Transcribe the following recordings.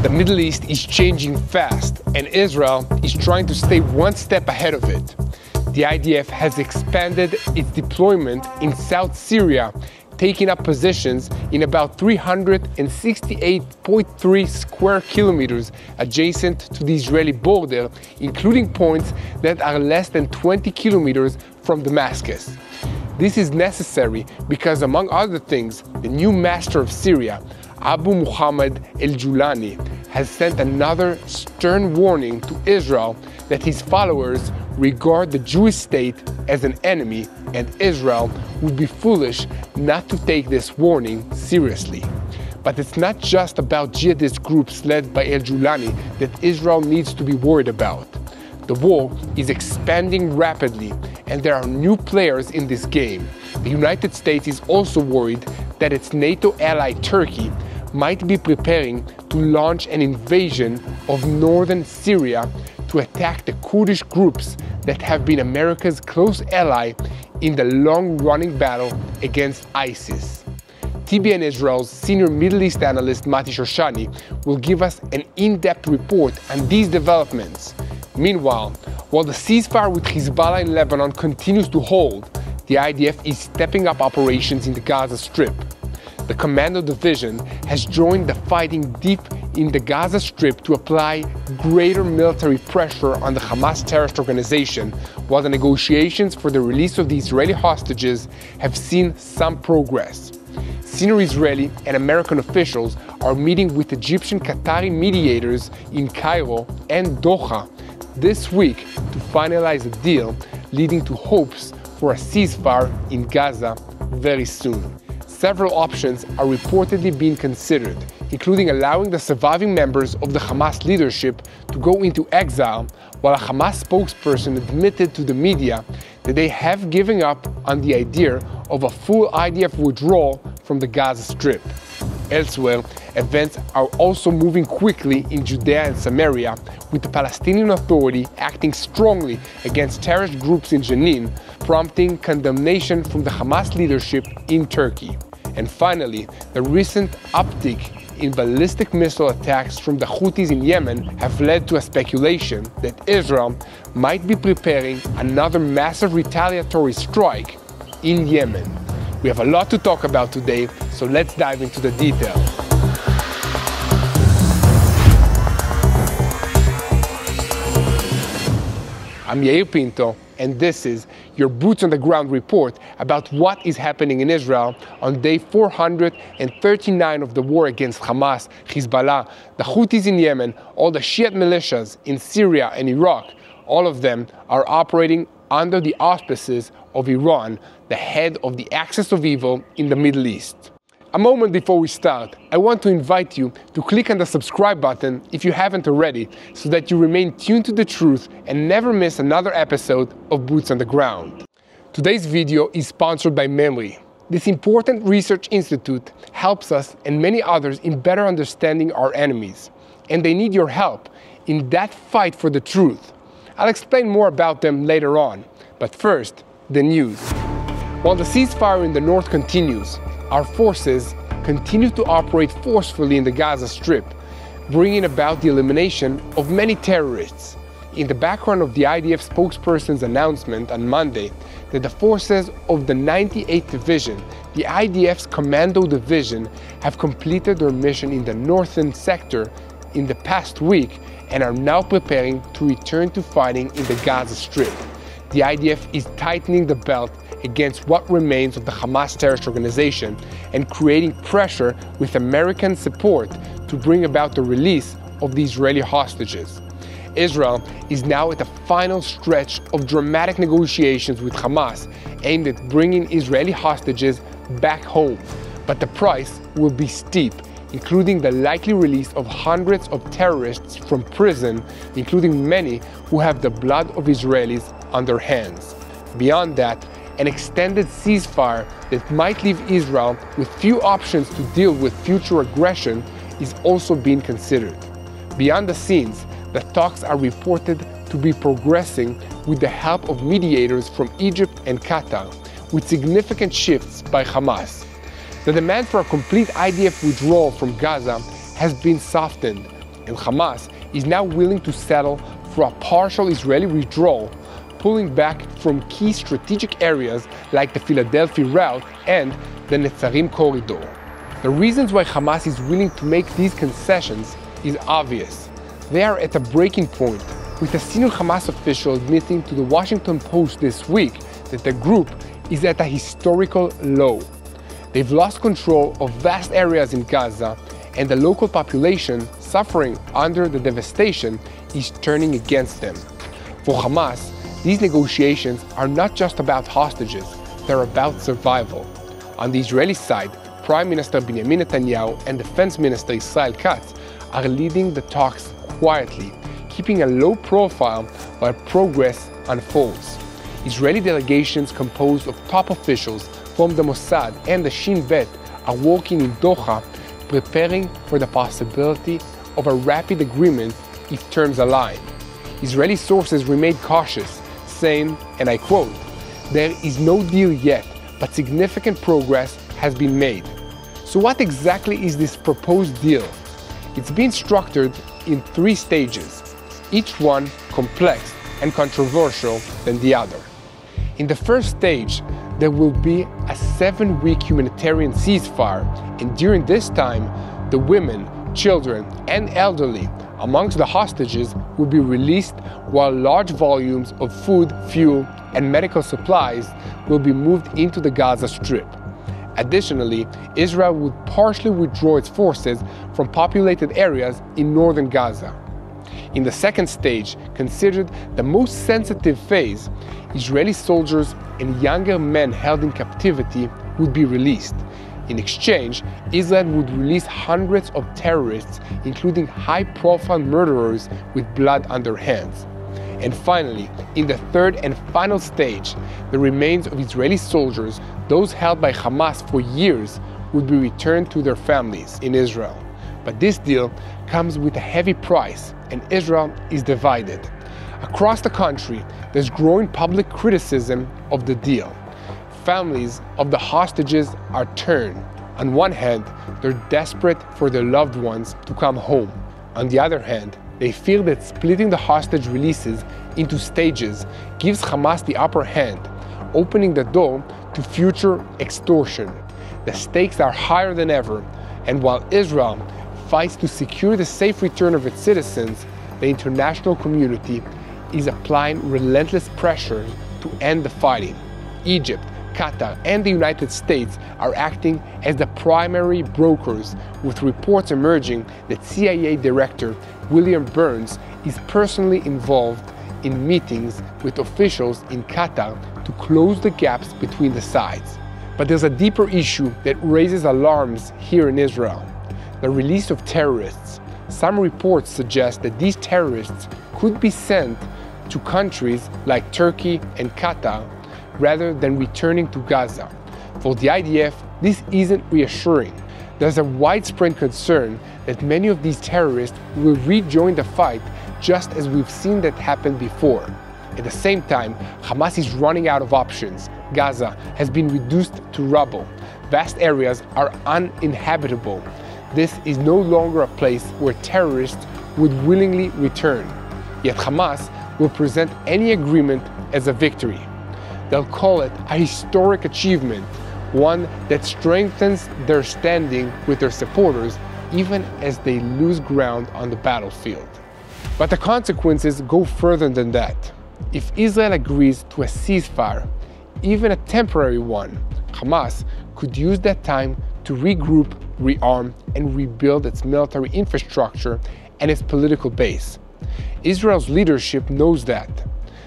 The Middle East is changing fast, and Israel is trying to stay one step ahead of it. The IDF has expanded its deployment in South Syria, taking up positions in about 368.3 square kilometers adjacent to the Israeli border, including points that are less than 20 kilometers from Damascus. This is necessary because, among other things, the new master of Syria, Abu Muhammad al-Julani, has sent another stern warning to Israel that his followers regard the Jewish state as an enemy, and Israel would be foolish not to take this warning seriously. But it's not just about jihadist groups led by al-Julani that Israel needs to be worried about. The war is expanding rapidly, and there are new players in this game. The United States is also worried that its NATO ally Turkey might be preparing to launch an invasion of northern Syria to attack the Kurdish groups that have been America's close ally in the long-running battle against ISIS. TBN Israel's senior Middle East analyst Mati Shoshani will give us an in-depth report on these developments. Meanwhile, while the ceasefire with Hezbollah in Lebanon continues to hold, the IDF is stepping up operations in the Gaza Strip. The Commando Division has joined the fighting deep in the Gaza Strip to apply greater military pressure on the Hamas terrorist organization, while the negotiations for the release of the Israeli hostages have seen some progress. Senior Israeli and American officials are meeting with Egyptian Qatari mediators in Cairo and Doha this week to finalize a deal, leading to hopes for a ceasefire in Gaza very soon. Several options are reportedly being considered, including allowing the surviving members of the Hamas leadership to go into exile, while a Hamas spokesperson admitted to the media that they have given up on the idea of a full IDF withdrawal from the Gaza Strip. Elsewhere, events are also moving quickly in Judea and Samaria, with the Palestinian Authority acting strongly against terrorist groups in Jenin, prompting condemnation from the Hamas leadership in Turkey. And finally, the recent uptick in ballistic missile attacks from the Houthis in Yemen have led to a speculation that Israel might be preparing another massive retaliatory strike in Yemen. We have a lot to talk about today, so let's dive into the details. I'm Yair Pinto, and this is your Boots on the Ground report about what is happening in Israel on day 439 of the war against Hamas, Hezbollah, the Houthis in Yemen, all the Shiite militias in Syria and Iraq. All of them are operating under the auspices of Iran, the head of the axis of evil in the Middle East. A moment before we start, I want to invite you to click on the subscribe button if you haven't already, so that you remain tuned to the truth and never miss another episode of Boots on the Ground. Today's video is sponsored by Memory. This important research institute helps us and many others in better understanding our enemies, and they need your help in that fight for the truth. I'll explain more about them later on, but first, the news. While the ceasefire in the north continues, our forces continue to operate forcefully in the Gaza Strip, bringing about the elimination of many terrorists. In the background of the IDF spokesperson's announcement on Monday that the forces of the 98th Division, the IDF's Commando Division, have completed their mission in the northern sector in the past week and are now preparing to return to fighting in the Gaza Strip. The IDF is tightening the belt against what remains of the Hamas terrorist organization and creating pressure with American support to bring about the release of the Israeli hostages. Israel is now at the final stretch of dramatic negotiations with Hamas aimed at bringing Israeli hostages back home, but the price will be steep, including the likely release of hundreds of terrorists from prison, including many who have the blood of Israelis on their hands. Beyond that, an extended ceasefire that might leave Israel with few options to deal with future aggression is also being considered. Beyond the scenes, the talks are reported to be progressing with the help of mediators from Egypt and Qatar, with significant shifts by Hamas. The demand for a complete IDF withdrawal from Gaza has been softened and Hamas is now willing to settle for a partial Israeli withdrawal, pulling back from key strategic areas like the Philadelphia route and the Netzarim corridor. The reasons why Hamas is willing to make these concessions is obvious. They are at a breaking point, with a senior Hamas official admitting to the Washington Post this week that the group is at a historical low. They've lost control of vast areas in Gaza, and the local population, suffering under the devastation, is turning against them. For Hamas, these negotiations are not just about hostages, they're about survival. On the Israeli side, Prime Minister Benjamin Netanyahu and Defense Minister Israel Katz are leading the talks quietly, keeping a low profile while progress unfolds. Israeli delegations composed of top officials from the Mossad and the Shin Bet are working in Doha, preparing for the possibility of a rapid agreement if terms align. Israeli sources remain cautious, saying, and I quote, "There is no deal yet, but significant progress has been made." So what exactly is this proposed deal? It's been structured in 3 stages, each one complex and controversial than the other. In the first stage, there will be a 7-week humanitarian ceasefire, and during this time, the women, children, and elderly amongst the hostages will be released, while large volumes of food, fuel, and medical supplies will be moved into the Gaza Strip. Additionally, Israel would partially withdraw its forces from populated areas in northern Gaza. In the second stage, considered the most sensitive phase, Israeli soldiers and younger men held in captivity would be released. In exchange, Israel would release hundreds of terrorists, including high-profile murderers with blood on their hands. And finally, in the third and final stage, the remains of Israeli soldiers, those held by Hamas for years, would be returned to their families in Israel. But this deal comes with a heavy price, and Israel is divided. Across the country, there's growing public criticism of the deal. Families of the hostages are torn. On one hand, they're desperate for their loved ones to come home. On the other hand, they feel that splitting the hostage releases into stages gives Hamas the upper hand, opening the door to future extortion. The stakes are higher than ever, and while Israel fights to secure the safe return of its citizens, the international community is applying relentless pressure to end the fighting. Egypt, Qatar, and the United States are acting as the primary brokers, with reports emerging that CIA Director William Burns is personally involved in meetings with officials in Qatar to close the gaps between the sides. But there's a deeper issue that raises alarms here in Israel: the release of terrorists. Some reports suggest that these terrorists could be sent to countries like Turkey and Qatar rather than returning to Gaza. For the IDF, this isn't reassuring. There's a widespread concern that many of these terrorists will rejoin the fight, just as we've seen that happen before. At the same time, Hamas is running out of options. Gaza has been reduced to rubble. Vast areas are uninhabitable. This is no longer a place where terrorists would willingly return. Yet Hamas will present any agreement as a victory. They'll call it a historic achievement, one that strengthens their standing with their supporters even as they lose ground on the battlefield. But the consequences go further than that. If Israel agrees to a ceasefire, even a temporary one, Hamas could use that time to regroup, rearm, and rebuild its military infrastructure and its political base. Israel's leadership knows that.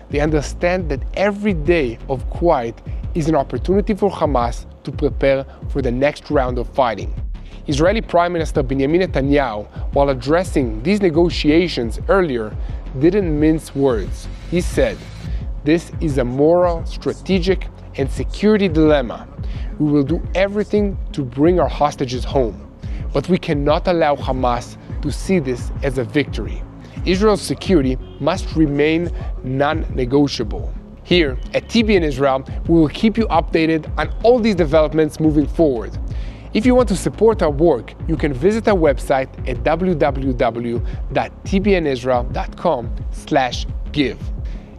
They understand that every day of quiet is an opportunity for Hamas to prepare for the next round of fighting. Israeli Prime Minister Benjamin Netanyahu, while addressing these negotiations earlier, didn't mince words. He said, "This is a moral, strategic, and security dilemma. We will do everything to bring our hostages home, but we cannot allow Hamas to see this as a victory. Israel's security must remain non-negotiable." Here at TBN Israel, we will keep you updated on all these developments moving forward. If you want to support our work, you can visit our website at www.tbnisrael.com/give.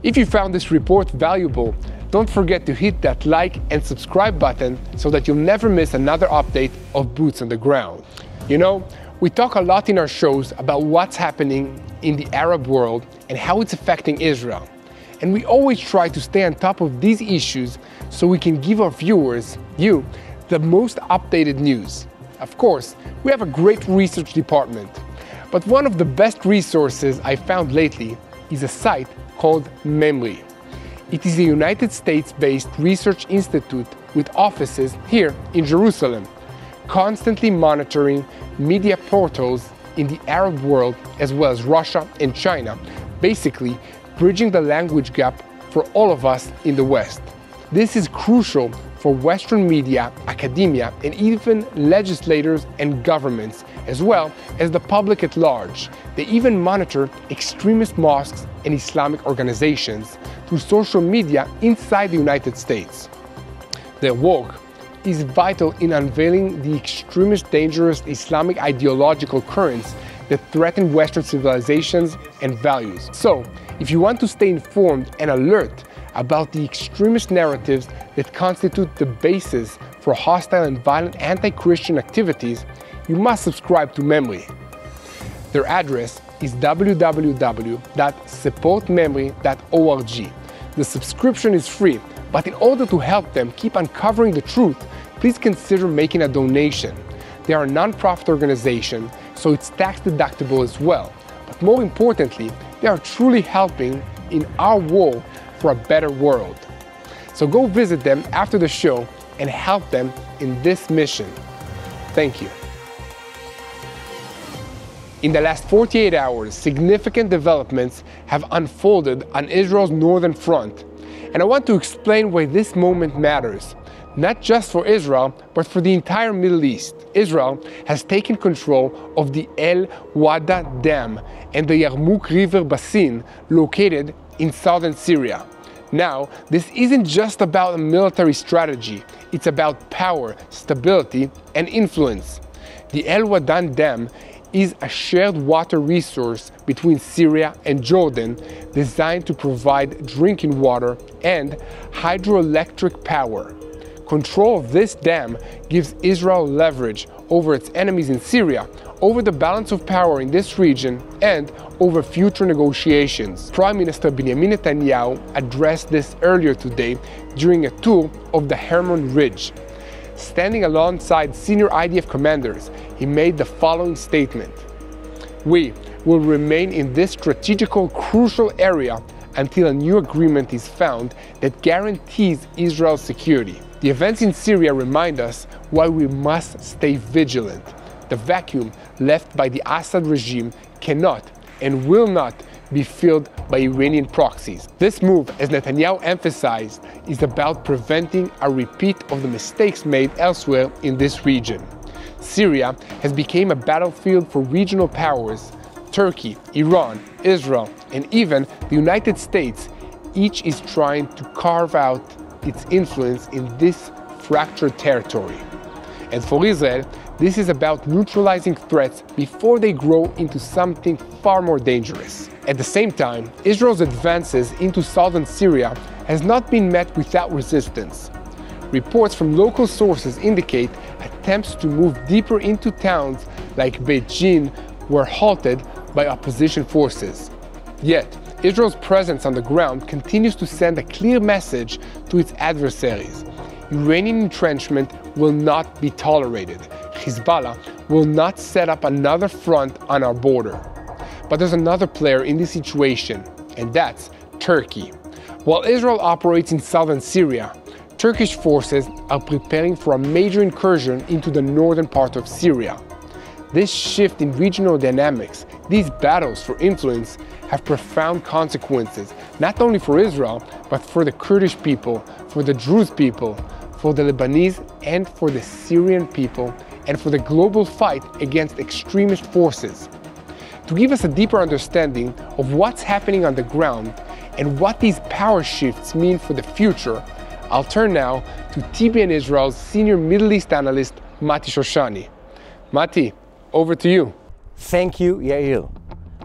If you found this report valuable, don't forget to hit that like and subscribe button so that you'll never miss another update of Boots on the Ground. You know, we talk a lot in our shows about what's happening in the Arab world and how it's affecting Israel. And we always try to stay on top of these issues so we can give our viewers, you, the most updated news. Of course, we have a great research department, but one of the best resources I found lately is a site called MEMRI. It is a United States-based research institute with offices here in Jerusalem, constantly monitoring media portals in the Arab world as well as Russia and China, basically bridging the language gap for all of us in the West. This is crucial for Western media, academia, and even legislators and governments, as well as the public at large. They even monitor extremist mosques and Islamic organizations through social media inside the United States. Their work is vital in unveiling the extremist, dangerous Islamic ideological currents that threaten Western civilizations and values. So, if you want to stay informed and alert about the extremist narratives that constitute the basis for hostile and violent anti-Christian activities, you must subscribe to MEMRI. Their address is www.supportmemri.org. The subscription is free, but in order to help them keep uncovering the truth, please consider making a donation. They are a non-profit organization, so it's tax deductible as well. But more importantly, they are truly helping in our war for a better world. So go visit them after the show and help them in this mission. Thank you. In the last 48 hours, significant developments have unfolded on Israel's northern front. And I want to explain why this moment matters, not just for Israel, but for the entire Middle East. Israel has taken control of the El Wada Dam and the Yarmouk River basin located in southern Syria. Now, this isn't just about a military strategy, it's about power, stability, and influence. The El Wada Dam is a shared water resource between Syria and Jordan designed to provide drinking water and hydroelectric power. Control of this dam gives Israel leverage over its enemies in Syria, over the balance of power in this region, and over future negotiations. Prime Minister Benjamin Netanyahu addressed this earlier today during a tour of the Hermon Ridge. Standing alongside senior IDF commanders, he made the following statement: "We will remain in this strategical, crucial area until a new agreement is found that guarantees Israel's security." The events in Syria remind us why we must stay vigilant. The vacuum left by the Assad regime cannot and will not be filled by Iranian proxies. This move, as Netanyahu emphasized, is about preventing a repeat of the mistakes made elsewhere in this region. Syria has become a battlefield for regional powers. Turkey, Iran, Israel, and even the United States, each is trying to carve out its influence in this fractured territory. And for Israel, this is about neutralizing threats before they grow into something far more dangerous. At the same time, Israel's advances into southern Syria has not been met without resistance. Reports from local sources indicate attempts to move deeper into towns like Beit Jin were halted by opposition forces. Yet, Israel's presence on the ground continues to send a clear message to its adversaries. Iranian entrenchment will not be tolerated. Hezbollah will not set up another front on our border. But there's another player in this situation, and that's Turkey. While Israel operates in southern Syria, Turkish forces are preparing for a major incursion into the northern part of Syria. This shift in regional dynamics, these battles for influence, have profound consequences, not only for Israel, but for the Kurdish people, for the Druze people, for the Lebanese, and for the Syrian people, and for the global fight against extremist forces. To give us a deeper understanding of what's happening on the ground and what these power shifts mean for the future, I'll turn now to TBN Israel's senior Middle East analyst, Mati Shoshani. Mati, over to you. Thank you, Yair.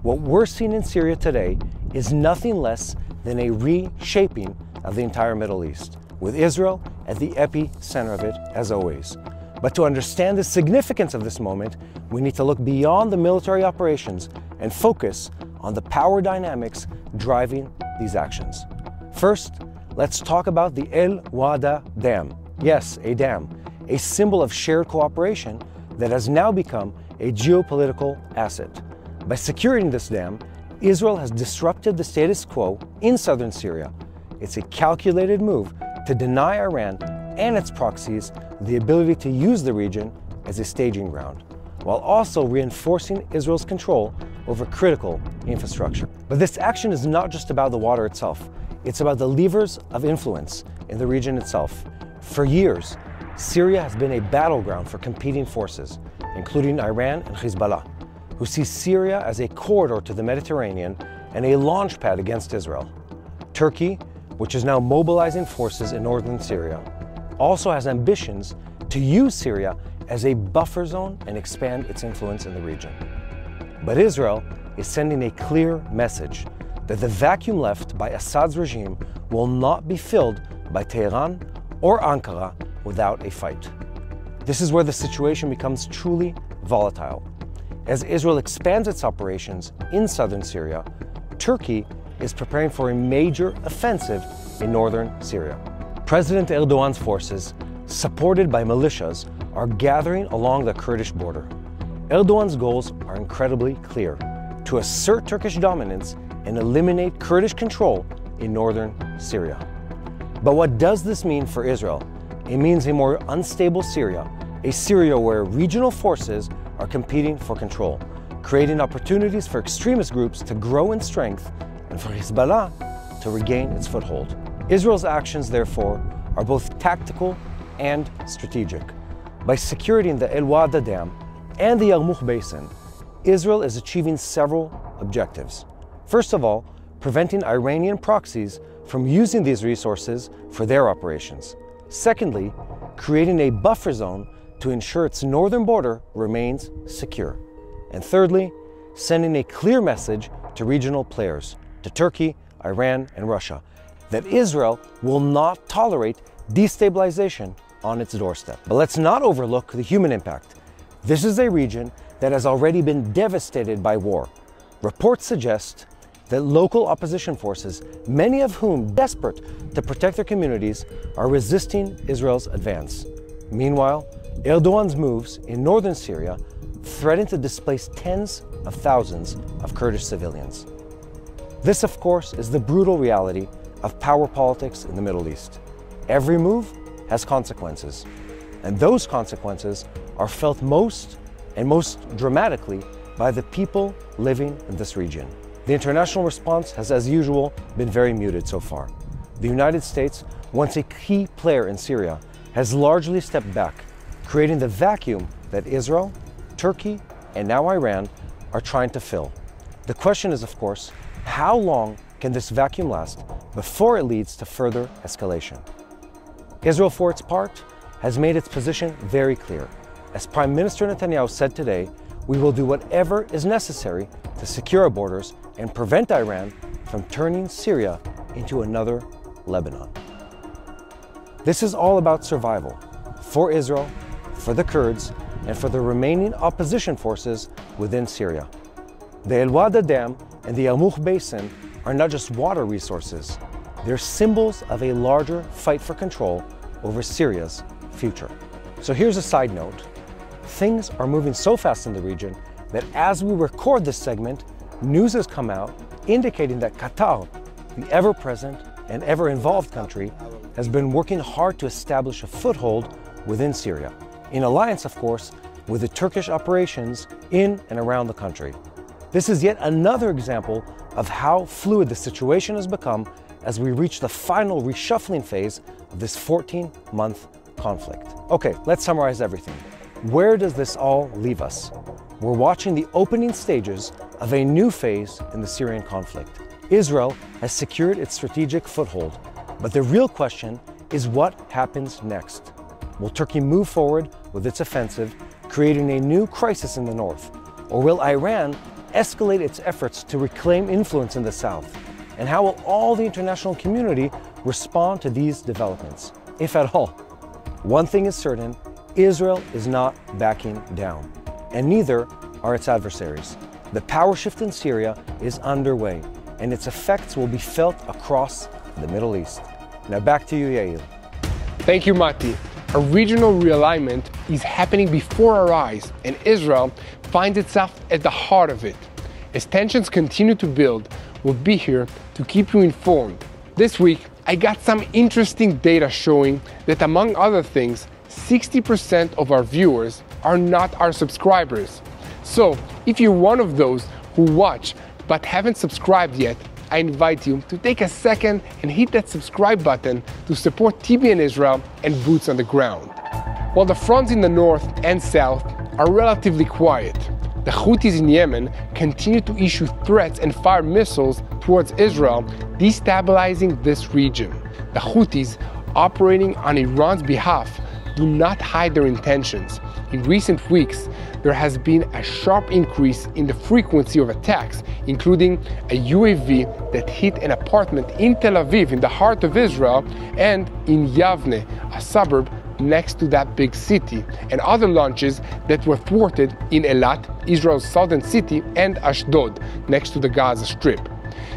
What we're seeing in Syria today is nothing less than a reshaping of the entire Middle East, with Israel at the epicenter of it, as always. But to understand the significance of this moment, we need to look beyond the military operations and focus on the power dynamics driving these actions. First, let's talk about the El Wada Dam. Yes, a dam, a symbol of shared cooperation that has now become a geopolitical asset. By securing this dam, Israel has disrupted the status quo in southern Syria. It's a calculated move to deny Iran and its proxies the ability to use the region as a staging ground, while also reinforcing Israel's control over critical infrastructure. But this action is not just about the water itself. It's about the levers of influence in the region itself. For years, Syria has been a battleground for competing forces, including Iran and Hezbollah, who see Syria as a corridor to the Mediterranean and a launchpad against Israel. Turkey, which is now mobilizing forces in northern Syria, also has ambitions to use Syria as a buffer zone and expand its influence in the region. But Israel is sending a clear message that the vacuum left by Assad's regime will not be filled by Tehran or Ankara without a fight. This is where the situation becomes truly volatile. As Israel expands its operations in southern Syria, Turkey is preparing for a major offensive in northern Syria. President Erdogan's forces, supported by militias, are gathering along the Kurdish border. Erdogan's goals are incredibly clear: to assert Turkish dominance and eliminate Kurdish control in northern Syria. But what does this mean for Israel? It means a more unstable Syria, a Syria where regional forces are competing for control, creating opportunities for extremist groups to grow in strength and for Hezbollah to regain its foothold. Israel's actions, therefore, are both tactical and strategic. By securing the El Wada Dam and the Yarmouk Basin, Israel is achieving several objectives. First of all, preventing Iranian proxies from using these resources for their operations. Secondly, creating a buffer zone to ensure its northern border remains secure. And thirdly, sending a clear message to regional players, to Turkey, Iran, and Russia, that Israel will not tolerate destabilization on its doorstep. But let's not overlook the human impact. This is a region that has already been devastated by war. Reports suggest that local opposition forces, many of whom desperate to protect their communities, are resisting Israel's advance. Meanwhile, Erdogan's moves in northern Syria threaten to displace tens of thousands of Kurdish civilians. This, of course, is the brutal reality of power politics in the Middle East. Every move has consequences, and those consequences are felt most dramatically by the people living in this region. The international response has, as usual, been very muted so far. The United States, once a key player in Syria, has largely stepped back, creating the vacuum that Israel, Turkey, and now Iran are trying to fill. The question is, of course, how long can this vacuum last before it leads to further escalation? Israel, for its part, has made its position very clear. As Prime Minister Netanyahu said today, we will do whatever is necessary to secure our borders and prevent Iran from turning Syria into another Lebanon. This is all about survival for Israel, for the Kurds, and for the remaining opposition forces within Syria. The El Wada Dam and the Yarmouk Basin are not just water resources, they're symbols of a larger fight for control over Syria's future. So here's a side note. Things are moving so fast in the region that as we record this segment, news has come out indicating that Qatar, the ever-present and ever-involved country, has been working hard to establish a foothold within Syria, in alliance, of course, with the Turkish operations in and around the country. This is yet another example of how fluid the situation has become as we reach the final reshuffling phase of this 14-month conflict. Okay, let's summarize everything. Where does this all leave us? We're watching the opening stages of a new phase in the Syrian conflict. Israel has secured its strategic foothold, but the real question is what happens next. Will Turkey move forward with its offensive, creating a new crisis in the north? Or will Iran escalate its efforts to reclaim influence in the south? And how will all the international community respond to these developments, if at all? One thing is certain, Israel is not backing down, and neither are its adversaries. The power shift in Syria is underway, and its effects will be felt across the Middle East. Now back to you, Yair. Thank you, Mati. A regional realignment is happening before our eyes, and Israel finds itself at the heart of it. As tensions continue to build, we'll be here to keep you informed. This week, I got some interesting data showing that, among other things, 60% of our viewers are not our subscribers. So, if you're one of those who watch but haven't subscribed yet, I invite you to take a second and hit that subscribe button to support TBN Israel and Boots on the Ground. While the fronts in the north and south are relatively quiet, the Houthis in Yemen continue to issue threats and fire missiles towards Israel, destabilizing this region. The Houthis, operating on Iran's behalf, do not hide their intentions. In recent weeks, there has been a sharp increase in the frequency of attacks, including a UAV that hit an apartment in Tel Aviv, in the heart of Israel, and in Yavne, a suburb next to that big city, and other launches that were thwarted in Eilat, Israel's southern city, and Ashdod, next to the Gaza Strip.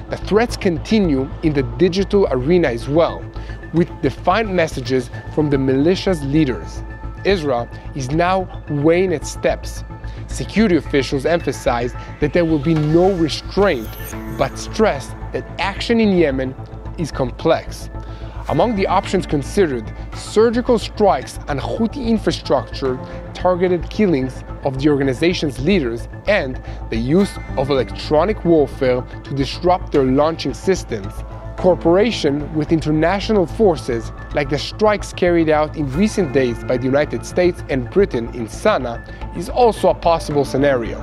The threats continue in the digital arena as well, with defiant messages from the militia's leaders. Israel is now weighing its steps. Security officials emphasize that there will be no restraint, but stress that action in Yemen is complex. Among the options considered, surgical strikes on Houthi infrastructure, targeted killings of the organization's leaders, and the use of electronic warfare to disrupt their launching systems. Cooperation with international forces, like the strikes carried out in recent days by the United States and Britain in Sana'a, is also a possible scenario.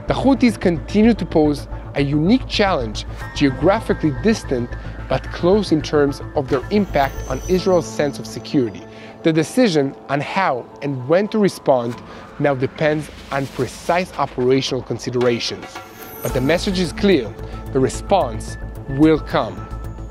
The Houthis continue to pose a unique challenge, geographically distant but close in terms of their impact on Israel's sense of security. The decision on how and when to respond now depends on precise operational considerations. But the message is clear: the response will come.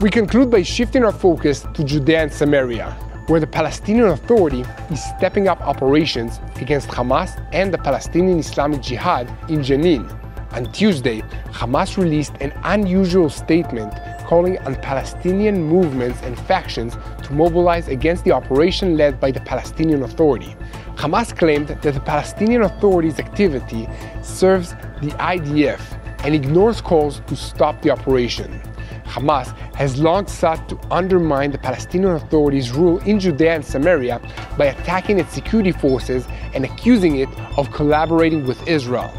We conclude by shifting our focus to Judea and Samaria, where the Palestinian Authority is stepping up operations against Hamas and the Palestinian Islamic Jihad in Jenin. On Tuesday, Hamas released an unusual statement calling on Palestinian movements and factions to mobilize against the operation led by the Palestinian Authority. Hamas claimed that the Palestinian Authority's activity serves the IDF and ignores calls to stop the operation. Hamas has long sought to undermine the Palestinian Authority's rule in Judea and Samaria by attacking its security forces and accusing it of collaborating with Israel.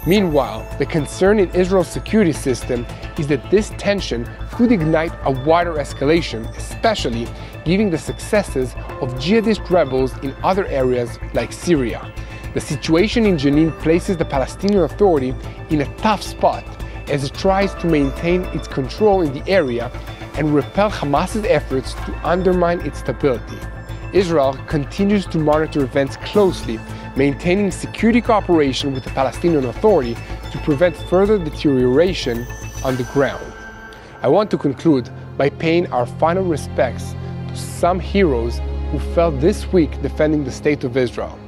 Meanwhile, the concern in Israel's security system is that this tension could ignite a wider escalation, especially given the successes of jihadist rebels in other areas like Syria. The situation in Jenin places the Palestinian Authority in a tough spot as it tries to maintain its control in the area and repel Hamas's efforts to undermine its stability. Israel continues to monitor events closely, maintaining security cooperation with the Palestinian Authority to prevent further deterioration on the ground. I want to conclude by paying our final respects to some heroes who fell this week defending the State of Israel.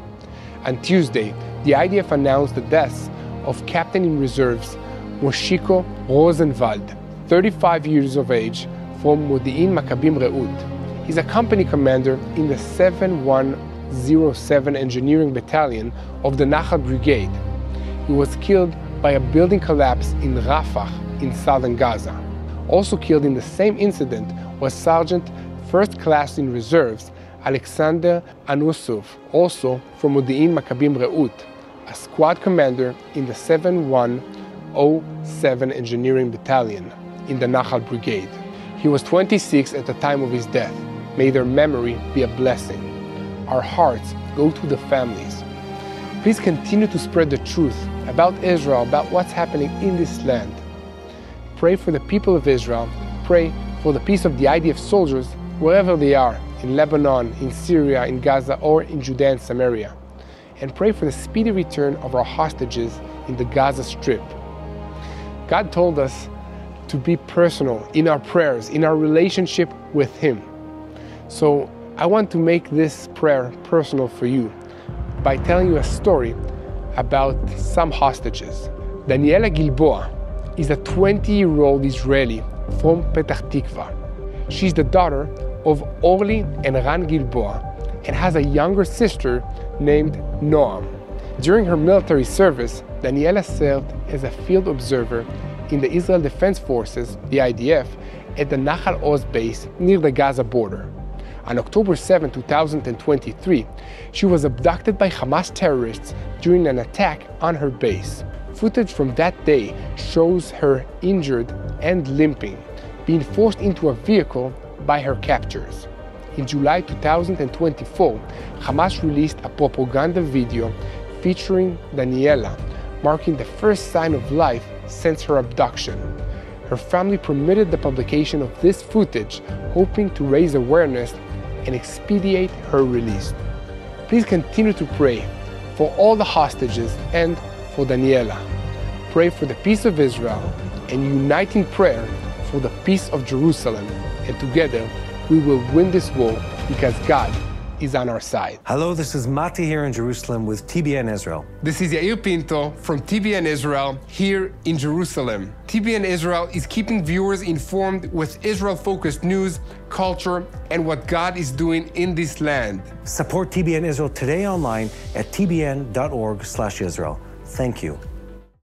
On Tuesday, the IDF announced the deaths of Captain in Reserves Moshiko Rosenwald, 35 years of age, from Modi'in Maccabim Re'ut. He's a company commander in the 7107 Engineering Battalion of the Nahal Brigade. He was killed by a building collapse in Rafah in southern Gaza. Also killed in the same incident was Sergeant First Class in Reserves Alexander Anusov, also from Modi'in Maccabim Re'ut, a squad commander in the 7107 Engineering Battalion in the Nahal Brigade. He was 26 at the time of his death. May their memory be a blessing. Our hearts go to the families. Please continue to spread the truth about Israel, about what's happening in this land. Pray for the people of Israel. Pray for the peace of the IDF soldiers wherever they are. in Lebanon, in Syria, in Gaza, or in Judea and Samaria. And pray for the speedy return of our hostages in the Gaza Strip. God told us to be personal in our prayers, in our relationship with Him. So I want to make this prayer personal for you by telling you a story about some hostages. Daniela Gilboa is a 20-year-old Israeli from Petah Tikva. She's the daughter of Orly and Ran Gilboa and has a younger sister named Noam. During her military service, Daniela served as a field observer in the Israel Defense Forces, the IDF, at the Nahal Oz base near the Gaza border. On October 7, 2023, she was abducted by Hamas terrorists during an attack on her base. Footage from that day shows her injured and limping, being forced into a vehicle by her captors. In July 2024, Hamas released a propaganda video featuring Daniela, marking the first sign of life since her abduction. Her family permitted the publication of this footage, hoping to raise awareness and expedite her release. Please continue to pray for all the hostages and for Daniela. Pray for the peace of Israel and unite in prayer for the peace of Jerusalem. And together we will win this war because God is on our side. Hello, this is Mati here in Jerusalem with TBN Israel. This is Yair Pinto from TBN Israel here in Jerusalem. TBN Israel is keeping viewers informed with Israel-focused news, culture, and what God is doing in this land. Support TBN Israel today online at tbn.org/Israel. Thank you.